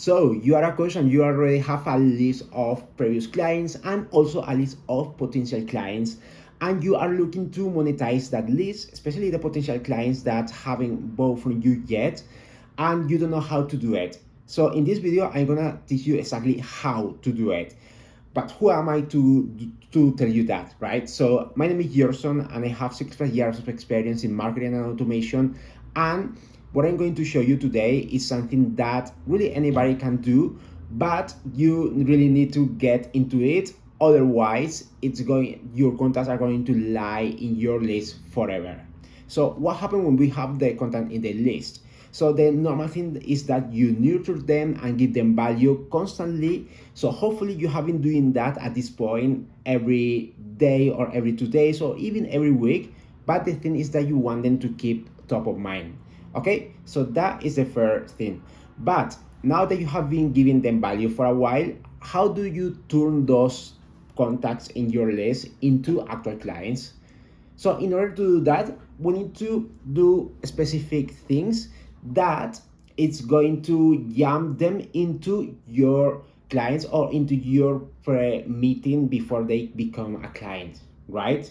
So you are a coach and you already have a list of previous clients and also a list of potential clients, and you are looking to monetize that list, especially the potential clients that haven't bought from you yet, and you don't know how to do it. So in this video, I'm gonna teach you exactly how to do it. But who am I to tell you that, right? So my name is Gerson and I have 6+ years of experience in marketing and automation. And what I'm going to show you today is something that really anybody can do, but you really need to get into it. Otherwise, your contacts are going to lie in your list forever. So what happens when we have the content in the list? So the normal thing is that you nurture them and give them value constantly. So hopefully you have been doing that at this point every day or every 2 days or even every week. But the thing is that you want them to keep top of mind. Okay, so that is the first thing. But now that you have been giving them value for a while, how do you turn those contacts in your list into actual clients? So in order to do that, we need to do specific things that it's going to jump them into your clients or into your pre-meeting before they become a client, right?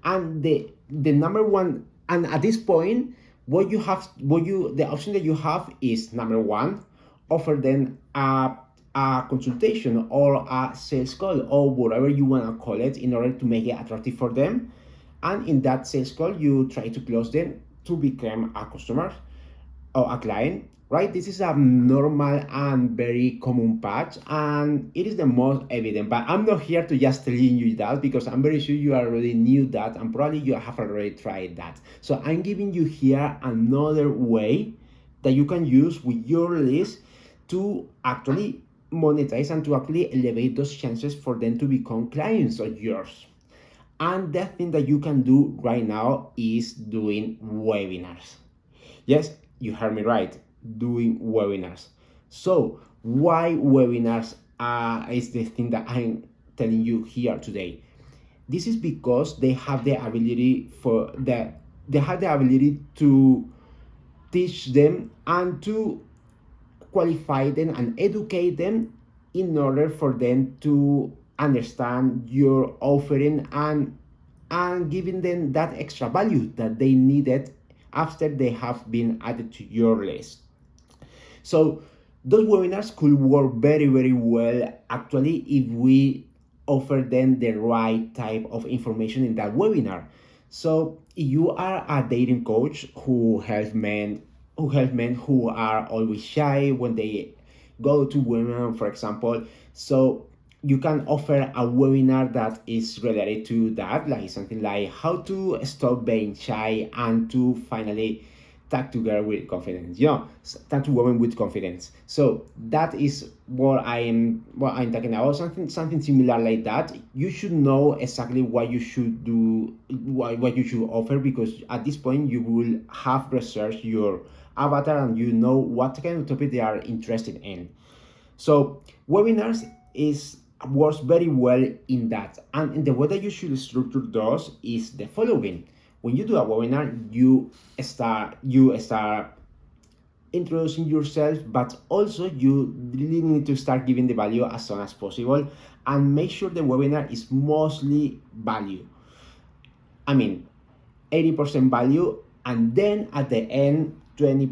And the number one, and at this point, the option that you have is number one, offer them a consultation or a sales call or whatever you want to call it in order to make it attractive for them. And in that sales call, you try to close them to become a customer or a client, right? This is a normal and very common path, and it is the most evident. But I'm not here to just telling you that because I'm very sure you already knew that and probably you have already tried that. So I'm giving you here another way that you can use with your list to actually monetize and to actually elevate those chances for them to become clients of yours. And the thing that you can do right now is doing webinars. Yes, you heard me right, doing webinars. So why webinars is the thing that I'm telling you here today. This is because they have the ability to teach them and to qualify them and educate them in order for them to understand your offering and giving them that extra value that they needed after they have been added to your list. So those webinars could work very, very well actually if we offer them the right type of information in that webinar. So if you are a dating coach who help men who are always shy when they go to women, for example, so you can offer a webinar that is related to that, like something like how to stop being shy and to finally talk to girl with confidence, talk to women with confidence. So that is what I'm talking about, something similar like that. You should know exactly what you should do, what you should offer, because at this point you will have researched your avatar and you know what kind of topic they are interested in. So webinars works very well in that, and the way that you should structure those is the following. When you do a webinar, you start introducing yourself, but also you really need to start giving the value as soon as possible and make sure the webinar is mostly value. I mean, 80% value, and then at the end 20%,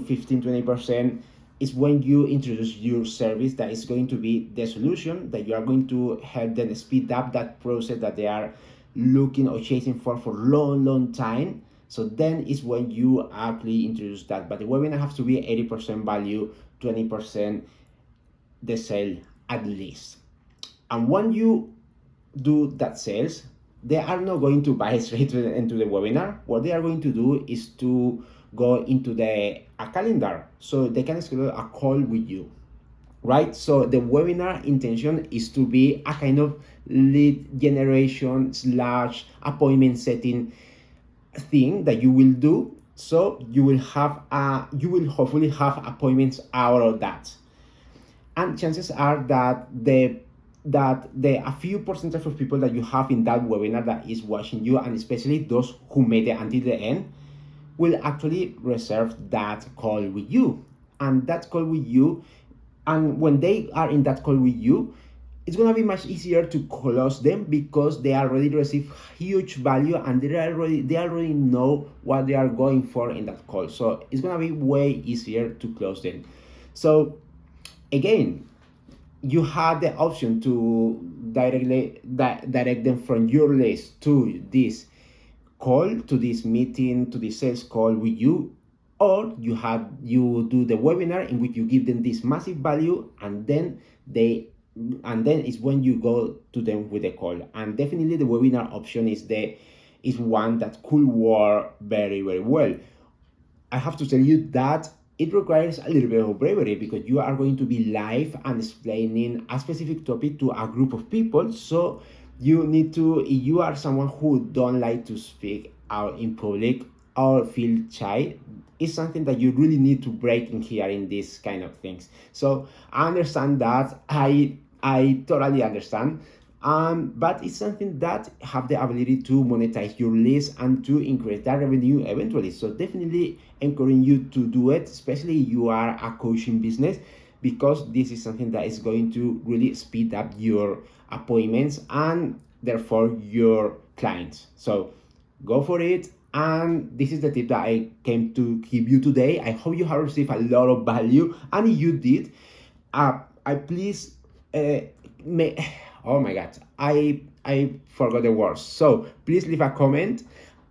15-20% is when you introduce your service that is going to be the solution that you are going to help them speed up that process that they are looking or chasing for long time. So then is when you actually introduce that. But the webinar has to be 80% value, 20% the sale at least. And when you do that sales, they are not going to buy straight into the webinar. What they are going to do is to go into a calendar so they can schedule a call with you, right? So the webinar intention is to be a kind of lead generation / appointment setting thing that you will do. So you will hopefully have appointments out of that, and chances are that a few percentage of people that you have in that webinar that is watching you, and especially those who made it until the end, will actually reserve that call with you. And that call with you And when they are in that call with you, it's gonna be much easier to close them because they already receive huge value and they already know what they are going for in that call. So it's gonna be way easier to close them. So again, you have the option to direct them from your list to this call, to this meeting, to this sales call with you, or you do the webinar in which you give them this massive value, and then it's when you go to them with the call. And definitely the webinar option is one that could work very, very well. I have to tell you that it requires a little bit of bravery because you are going to be live and explaining a specific topic to a group of people. So you need to, if you are someone who don't like to speak out in public or feel shy, it's something that you really need to break in here in these kind of things. So I understand that. I totally understand. But it's something that have the ability to monetize your list and to increase that revenue eventually. So definitely encouraging you to do it, especially if you are a coaching business, because this is something that is going to really speed up your appointments and therefore your clients. So go for it. And this is the tip that I came to give you today. I hope you have received a lot of value, and if you did, I please oh my god, I forgot the words. So please leave a comment,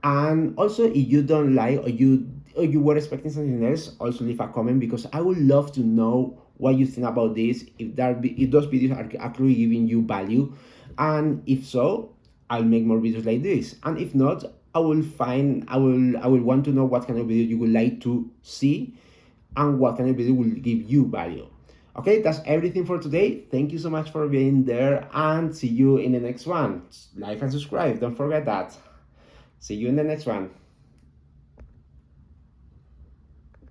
and also if you don't like or you were expecting something else, also leave a comment because I would love to know what you think about this. If those videos are actually giving you value, and if so, I'll make more videos like this. And if not, I will want to know what kind of video you would like to see and what kind of video will give you value. Okay, that's everything for today. Thank you so much for being there, and see you in the next one. Like and subscribe, don't forget that. See you in the next one.